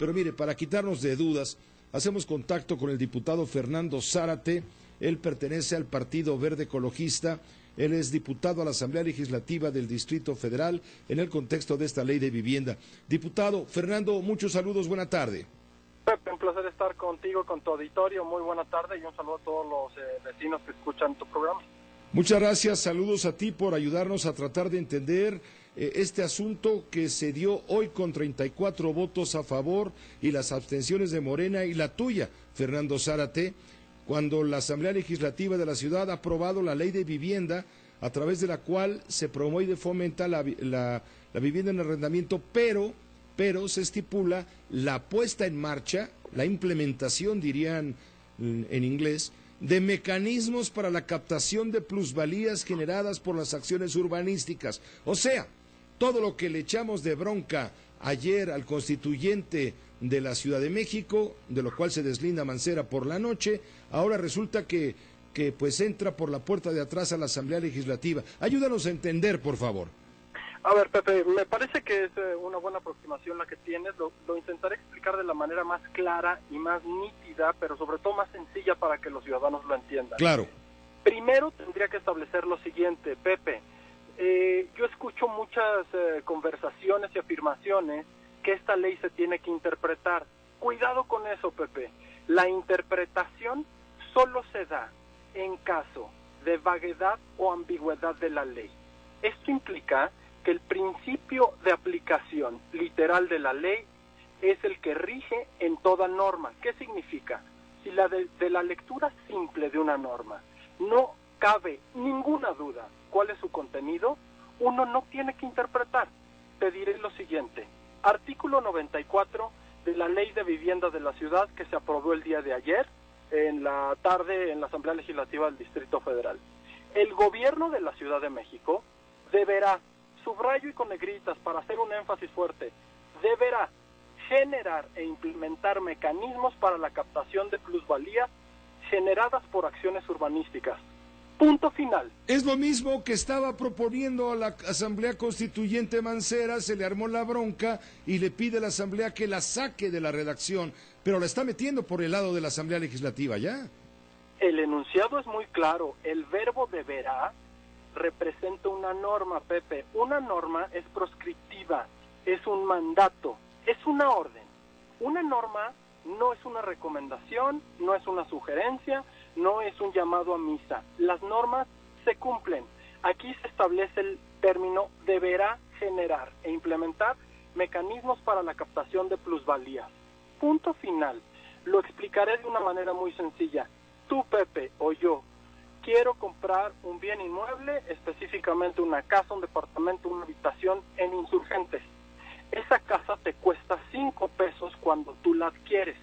Pero mire, para quitarnos de dudas, hacemos contacto con el diputado Fernando Zárate. Él pertenece al Partido Verde Ecologista. Él es diputado a la Asamblea Legislativa del Distrito Federal en el contexto de esta ley de vivienda. Diputado Fernando, muchos saludos, buena tarde. Pepe, un placer estar contigo, con tu auditorio. Muy buena tarde y un saludo a todos los vecinos que escuchan tu programa. Muchas gracias, saludos a ti por ayudarnos a tratar de entender este asunto que se dio hoy con 34 votos a favor y las abstenciones de Morena y la tuya, Fernando Zárate, cuando la Asamblea Legislativa de la ciudad ha aprobado la ley de vivienda a través de la cual se promueve y fomenta la vivienda en arrendamiento, pero se estipula la puesta en marcha, la implementación, dirían en inglés, de mecanismos para la captación de plusvalías generadas por las acciones urbanísticas. O sea, todo lo que le echamos de bronca ayer al constituyente de la Ciudad de México, de lo cual se deslinda Mancera por la noche, ahora resulta que pues entra por la puerta de atrás a la Asamblea Legislativa. Ayúdanos a entender, por favor. A ver, Pepe, me parece que es una buena aproximación la que tienes. Lo intentaré explicar de la manera más clara y más nítida, pero sobre todo más sencilla para que los ciudadanos lo entiendan. Claro. Primero tendría que establecer lo siguiente, Pepe. Yo escucho muchas conversaciones y afirmaciones que esta ley se tiene que interpretar. Cuidado con eso, Pepe. La interpretación solo se da en caso de vaguedad o ambigüedad de la ley. Esto implica que el principio de aplicación literal de la ley es el que rige en toda norma. ¿Qué significa? Si de la lectura simple de una norma no cabe ninguna duda cuál es su contenido, uno no tiene que interpretar. Te diré lo siguiente. Artículo 94 de la Ley de Vivienda de la Ciudad, que se aprobó el día de ayer, en la tarde, en la Asamblea Legislativa del Distrito Federal. El gobierno de la Ciudad de México deberá, subrayo y con negritas para hacer un énfasis fuerte, deberá generar e implementar mecanismos para la captación de plusvalías generadas por acciones urbanísticas. Punto final. Es lo mismo que estaba proponiendo a la Asamblea Constituyente Mancera, se le armó la bronca y le pide a la Asamblea que la saque de la redacción, pero la está metiendo por el lado de la Asamblea Legislativa ya. El enunciado es muy claro, el verbo deberá representa una norma, Pepe. Una norma es proscriptiva, es un mandato, es una orden. Una norma no es una recomendación, no es una sugerencia, no es un llamado a misa. Las normas se cumplen. Aquí se establece el término deberá generar e implementar mecanismos para la captación de plusvalías. Punto final. Lo explicaré de una manera muy sencilla. Tú, Pepe, o yo, quiero comprar un bien inmueble, específicamente una casa, un departamento, una habitación en Insurgentes. Esa casa te cuesta 5 pesos cuando tú la adquieres.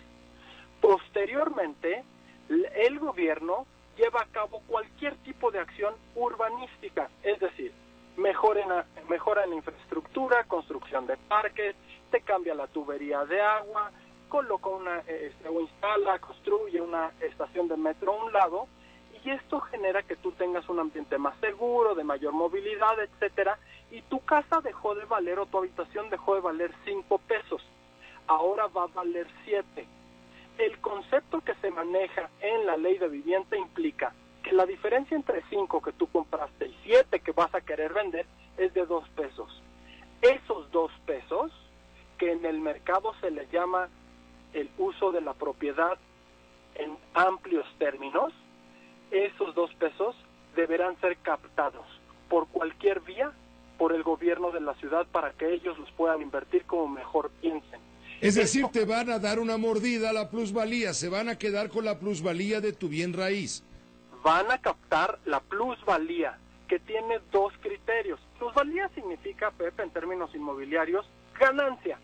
Posteriormente, el gobierno lleva a cabo cualquier tipo de acción urbanística, es decir, mejora en la infraestructura, construcción de parques, te cambia la tubería de agua, coloca o instala, construye una estación de metro a un lado, y esto genera que tú tengas un ambiente más seguro, de mayor movilidad, etcétera, y tu casa dejó de valer, o tu habitación dejó de valer 5 pesos, ahora va a valer 7. El concepto que se maneja en la ley de vivienda implica que la diferencia entre 5 que tú compraste y 7 que vas a querer vender es de 2 pesos. Esos 2 pesos, que en el mercado se le llama el uso de la propiedad en amplios términos, esos 2 pesos deberán ser captados por cualquier vía por el gobierno de la ciudad para que ellos los puedan invertir como mejor piensen. Es decir, te van a dar una mordida a la plusvalía, se van a quedar con la plusvalía de tu bien raíz. Van a captar la plusvalía, que tiene 2 criterios. Plusvalía significa, Pepe, en términos inmobiliarios, ganancia.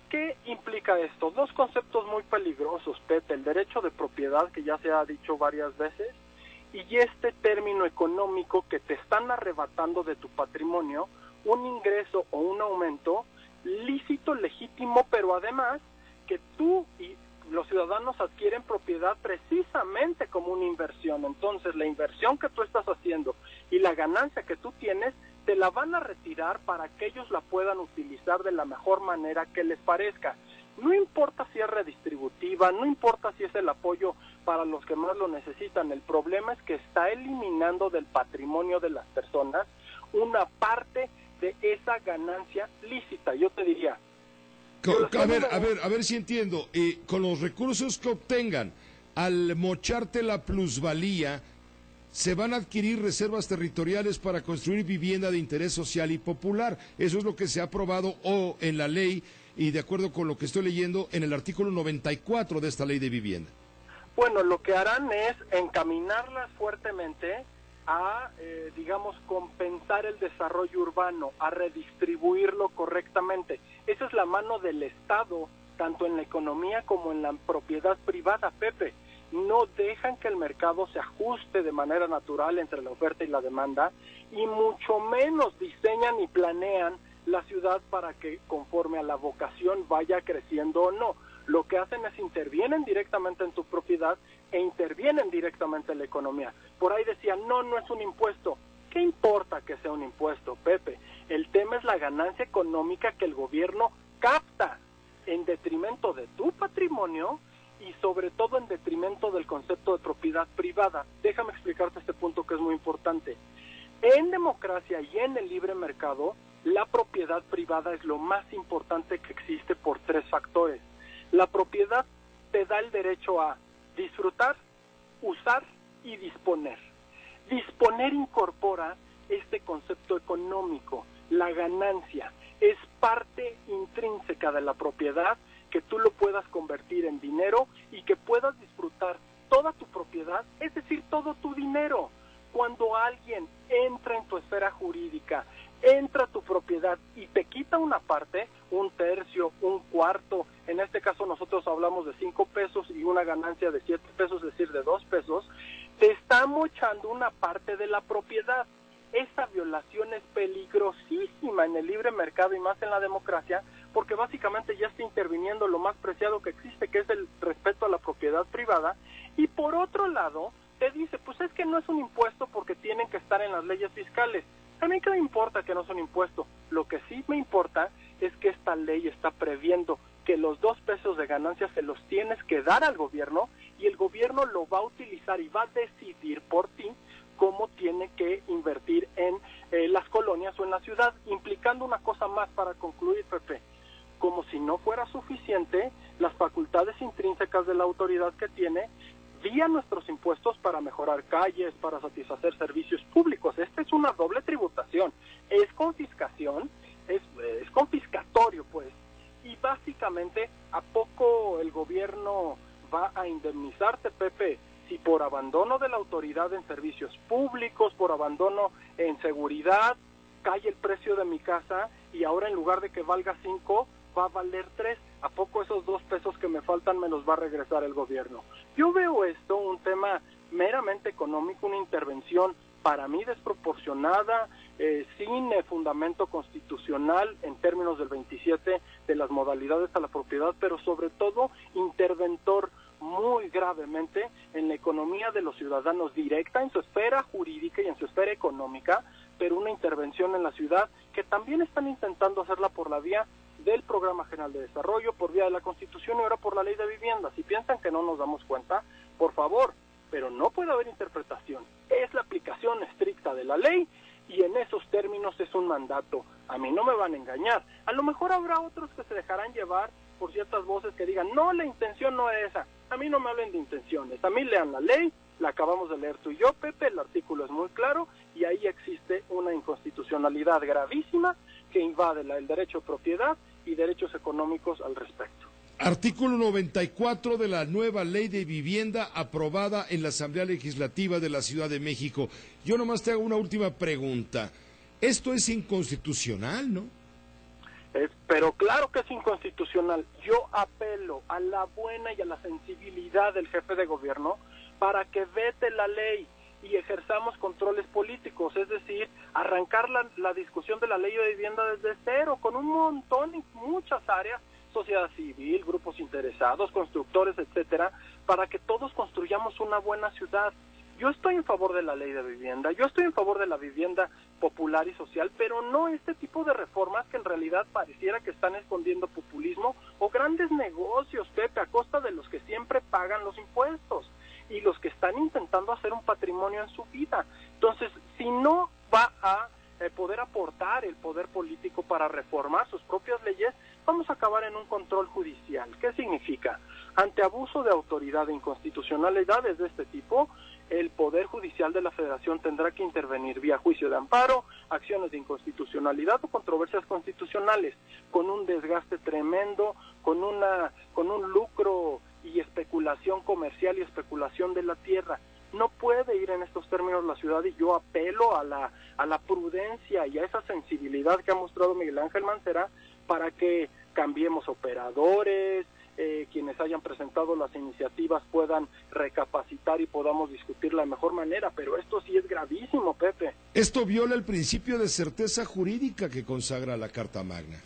¿Qué implica esto? 2 conceptos muy peligrosos, Pepe, el derecho de propiedad, que ya se ha dicho varias veces, y este término económico que te están arrebatando de tu patrimonio, un ingreso o un aumento lícito, legítimo, pero además que tú y los ciudadanos adquieren propiedad precisamente como una inversión. Entonces, la inversión que tú estás haciendo y la ganancia que tú tienes, te la van a retirar para que ellos la puedan utilizar de la mejor manera que les parezca. No importa si es redistributiva, no importa si es el apoyo para los que más lo necesitan, el problema es que está eliminando del patrimonio de las personas una parte de esa ganancia lícita. Yo te diría... A ver si entiendo. Con los recursos que obtengan, al mocharte la plusvalía, se van a adquirir reservas territoriales para construir vivienda de interés social y popular. Eso es lo que se ha aprobado en la ley y de acuerdo con lo que estoy leyendo en el artículo 94 de esta ley de vivienda. Bueno, lo que harán es encaminarlas fuertemente a, digamos, compensar el desarrollo urbano, a redistribuirlo correctamente. Esa es la mano del Estado, tanto en la economía como en la propiedad privada, Pepe. No dejan que el mercado se ajuste de manera natural entre la oferta y la demanda, y mucho menos diseñan y planean la ciudad para que conforme a la vocación vaya creciendo o no. Lo que hacen es intervienen directamente en tu propiedad e intervienen directamente en la economía. Por ahí decían, no es un impuesto. ¿Qué importa que sea un impuesto, Pepe? El tema es la ganancia económica que el gobierno capta en detrimento de tu patrimonio y sobre todo en detrimento del concepto de propiedad privada. Déjame explicarte este punto que es muy importante. En democracia y en el libre mercado, la propiedad privada es lo más importante que existe por 3 factores. La propiedad te da el derecho a disfrutar, usar y disponer. Disponer incorpora este concepto económico, la ganancia. Es parte intrínseca de la propiedad, que tú lo puedas convertir en dinero y que puedas disfrutar toda tu propiedad, es decir, todo tu dinero. Cuando alguien entra en tu esfera jurídica, entra a tu propiedad y te quita una parte, 1/3, 1/4, en este caso nosotros hablamos de 5 pesos y una ganancia de 7 pesos, es decir, de 2 pesos, te está mochando una parte de la propiedad. Esa violación es peligrosísima en el libre mercado y más en la democracia, porque básicamente ya está interviniendo lo más preciado que existe, que es el respeto a la propiedad privada, y por otro lado, te dice, pues es que no es un impuesto porque tienen que estar en las leyes fiscales. A mí qué me importa que no es un impuesto, lo que sí me importa es que esta ley está previendo que los 2 pesos de ganancia se los tienes que dar al gobierno y el gobierno lo va a utilizar y va a decidir por ti cómo tiene que invertir en las colonias o en la ciudad, implicando una cosa más para concluir, Pepe. Como si no fuera suficiente, las facultades intrínsecas de la autoridad que tiene vía nuestros impuestos para mejorar calles, para satisfacer servicios públicos. Esta es una doble tributación. Es confiscación, es confiscatorio, pues. Y básicamente, ¿a poco el gobierno va a indemnizarte, Pepe, si por abandono de la autoridad en servicios públicos, por abandono en seguridad, cae el precio de mi casa y ahora en lugar de que valga 5, va a valer 3? ¿A poco esos 2 pesos que me faltan me los va a regresar el gobierno? Yo veo esto un tema meramente económico, una intervención para mí desproporcionada, sin fundamento constitucional en términos del 27 de las modalidades a la propiedad, pero sobre todo interventor muy gravemente en la economía de los ciudadanos, directa en su esfera jurídica y en su esfera económica, pero una intervención en la ciudad que también están intentando hacerla por la vía del Programa General de Desarrollo, por vía de la Constitución y ahora por la Ley de Vivienda. Si piensan que no nos damos cuenta, por favor, pero no puede haber interpretación. Es la aplicación estricta de la ley y en esos términos es un mandato. A mí no me van a engañar. A lo mejor habrá otros que se dejarán llevar por ciertas voces que digan, no, la intención no es esa. A mí no me hablen de intenciones. A mí lean la ley, la acabamos de leer tú y yo, Pepe, el artículo es muy claro y ahí existe una inconstitucionalidad gravísima que invade el derecho de propiedad y derechos económicos al respecto. Artículo 94 de la nueva ley de vivienda aprobada en la Asamblea Legislativa de la Ciudad de México. Yo nomás te hago una última pregunta. Esto es inconstitucional, ¿no? Pero claro que es inconstitucional. Yo apelo a la buena y a la sensibilidad del jefe de gobierno para que vete la ley y ejerzamos controles políticos, es decir, arrancar la discusión de la ley de vivienda desde cero, con un montón y muchas áreas, sociedad civil, grupos interesados, constructores, etcétera, para que todos construyamos una buena ciudad. Yo estoy en favor de la ley de vivienda, yo estoy en favor de la vivienda popular y social, pero no este tipo de reformas que en realidad pareciera que están escondiendo populismo o grandes negocios, Pepe, a costa de los que siempre pagan los impuestos y los que están intentando hacer un patrimonio en su vida. Entonces, si no va a poder aportar el poder político para reformar sus propias leyes, vamos a acabar en un control judicial. ¿Qué significa? Ante abuso de autoridad e inconstitucionalidades de este tipo, el Poder Judicial de la Federación tendrá que intervenir vía juicio de amparo, acciones de inconstitucionalidad o controversias constitucionales, con un desgaste tremendo, con un lucro y especulación comercial y especulación de la tierra. No puede ir en estos términos la ciudad, y yo apelo a la prudencia y a esa sensibilidad que ha mostrado Miguel Ángel Mancera para que cambiemos operadores, quienes hayan presentado las iniciativas puedan recapacitar y podamos discutir la mejor manera, pero esto sí es gravísimo, Pepe. Esto viola el principio de certeza jurídica que consagra la Carta Magna.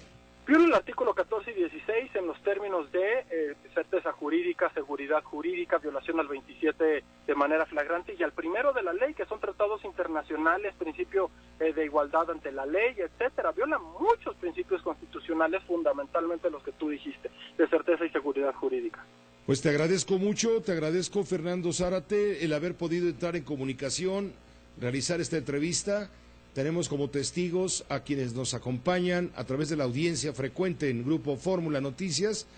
Viola el artículo 14 y 16 en los términos de certeza jurídica, seguridad jurídica, violación al 27 de manera flagrante y al primero de la ley, que son tratados internacionales, principio de igualdad ante la ley, etcétera. Viola muchos principios constitucionales, fundamentalmente los que tú dijiste, de certeza y seguridad jurídica. Pues te agradezco mucho, te agradezco, Fernando Zárate, el haber podido entrar en comunicación, realizar esta entrevista. Tenemos como testigos a quienes nos acompañan a través de la audiencia frecuente en Grupo Fórmula Noticias,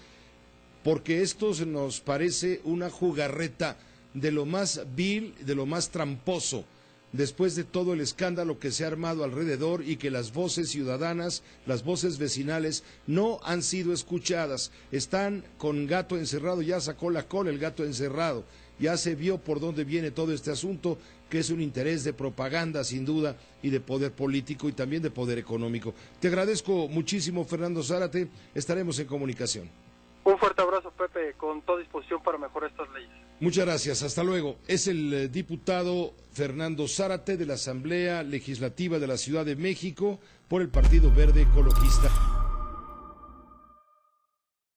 porque esto nos parece una jugarreta de lo más vil, de lo más tramposo, después de todo el escándalo que se ha armado alrededor y que las voces ciudadanas, las voces vecinales no han sido escuchadas. Están con gato encerrado, ya sacó la cola el gato encerrado, ya se vio por dónde viene todo este asunto, que es un interés de propaganda sin duda y de poder político y también de poder económico. Te agradezco muchísimo, Fernando Zárate, estaremos en comunicación. Un fuerte abrazo, Pepe, con toda disposición para mejorar estas leyes. Muchas gracias, hasta luego. Es el diputado Fernando Zárate de la Asamblea Legislativa de la Ciudad de México por el Partido Verde Ecologista.